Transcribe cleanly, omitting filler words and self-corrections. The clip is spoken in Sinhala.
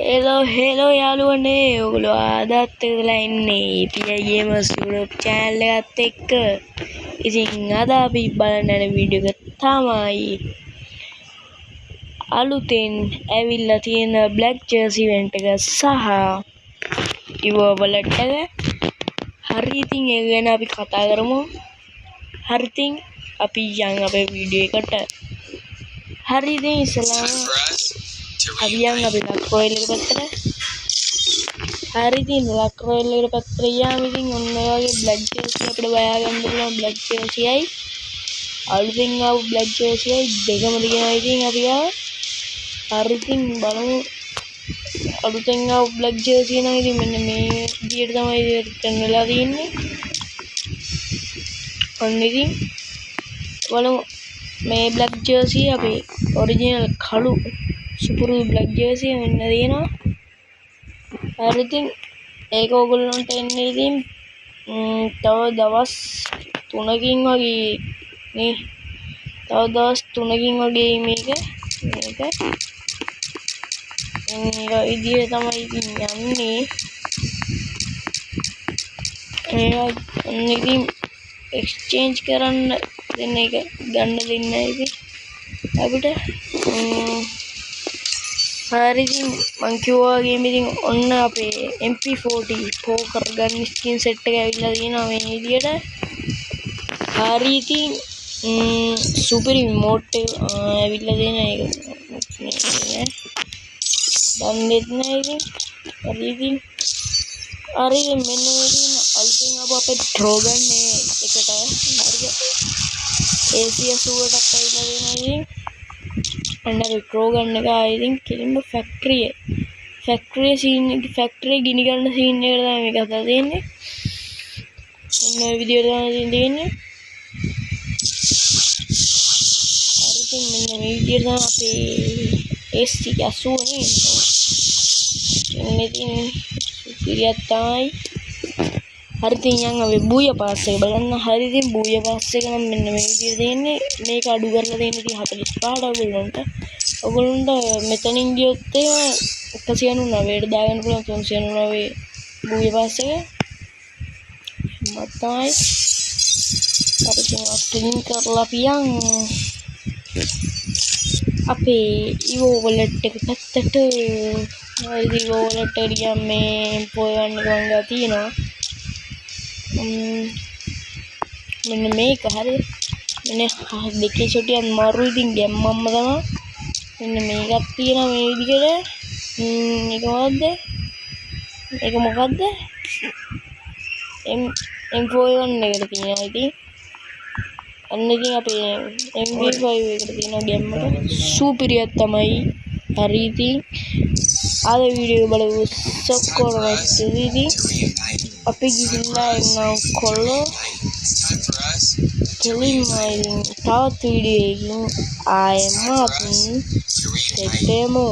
hello යාළුවනේ ඔයගොල්ලෝ ආදත් වෙලා ඉන්නේ PI Gamers YouTube channel එකත් එක්ක. ඉතින් අද අපි බලන්න යන වීඩියෝ එක තමයි අලුතෙන් ඇවිල්ලා තියෙන Black Jersey event එක සහ ඉවෝවලට් එක. හරි ඉතින් ඒ ගැන අපි කතා කරමු. හරි ඉතින් අපි යන් අපේ වීඩියෝ එකට. හරි ඉතින් ඉස්සෙල්ලාම අපි යන් අපේ ලක් රොයල් එක පැත්තට. හරි ඉතින් ලක් රොයල් එකට පැත්තට ගියාම ඉතින් ඔන්න ඔයගේ Black Jersey අපිට හොයා ගන්න පුළුවන්. Black Jersey යි අලුතෙන් ආපු Black Jersey යි දෙකම තියෙනවා ඉතින් අපි ආව. හරි ඉතින් බලමු අලුතෙන් ආපු Black Jersey නම් ඉතින් මෙන්න මේ විදියට තමයි රිටර්න් වෙලා තියෙන්නේ. ඔන්න ඉතින් බලමු මේ Black Jersey අපේ ඔරිජිනල් කළු සුපුරුදු Black Jersey මෙන්න තියෙනවා. හරි ඉතින් ඒක ඔයගොල්ලන්ට එන්නේ ඉතින් තව දවස් 3කින් වගේ නේ. තව දවස් 3කින් වගේ මේක විදිය තමයි ඉතින් යන්නේ. ඔන්න ඉතින් එක්ස්චේන්ජ් කරන්න දෙන්න එක ගන්න දෙන්න ඉතින් අපිට හරි ඉතින් මං කිව්වා වගේ ඉතින් ඔන්න අපේ MP40 පෝකර් ගන් ස්කින් සෙට් එක ඇවිල්ලා තියෙනවා මේ විදියට. හරි ඉතින් සුපිරි මෝඩ් එක ඇවිල්ලා තියෙන එක දන්නෙත් නෑ ඉතින්. හරි ඉතින් මෙන්න මේ තියෙන අලුතෙන් අපේ ඩ්‍රෝගන් එකට හරියට AC80ක් ඇවිල්ලා තියෙනවා ඉතින්. අන්න ඩ්‍රෝගන් එක ඉතින් කෙලින්ම ෆැක්ටරි ගිනි ගන්න සීන් එකට තමයි මේක හදලා තියෙන්නේ. ඔන්න ඔය විදියට තමයි තියෙන්නේ. හරි ඉතින් මෙන්න මේ විදියට තමයි අපේ AC80 නේ. ඉතින් සුපිරියක් තමයි. හරි ඉතින් යන් අපි බූය පාස් එක බලන්න. හරි ඉතින් බූය පාස් එක නම් මෙන්න මේ විදියට තියෙන්නේ. මේක අඩු කරලා දෙන්න ඉතින් 45ට ඔයගොල්ලන්ට මෙතනින් ගියොත් එහෙම 199ට දාගන්න පුළුවන්. 399 බූය පාස් එක මතයි. හරි ඉතින් අත්ලින් කරලා පියන් අපේ ඉවෝවලට් එක පැත්තට. හරි ඉවෝවලට් එක ගියාම මේ පොයවන්න ගංගා තියෙනවා. මෙන්න මේක හරි මෙන්න දෙකේ චොටියක් මාරු ඉතින් ගැම්මම්ම තමයි. මෙන්න මේකක් තියෙනවා මේ විදිහට. ඒක මොකද්ද M41 එකට තියෙනවා ඉතින්. අන්න ඉතින් අපේ MV5 එකට තියෙනවා ගැම්මට. සුපිරියක් තමයි. හරි ඉතින් අද වීඩියෝ බලපු සොක්කොරම ඉතින් අපි ගිහිල්ලා එන්නම් කොල්ලෝ. කෙලින්ම තවත් වීඩියෝ එකකින් ආයෙමත් දෙමු.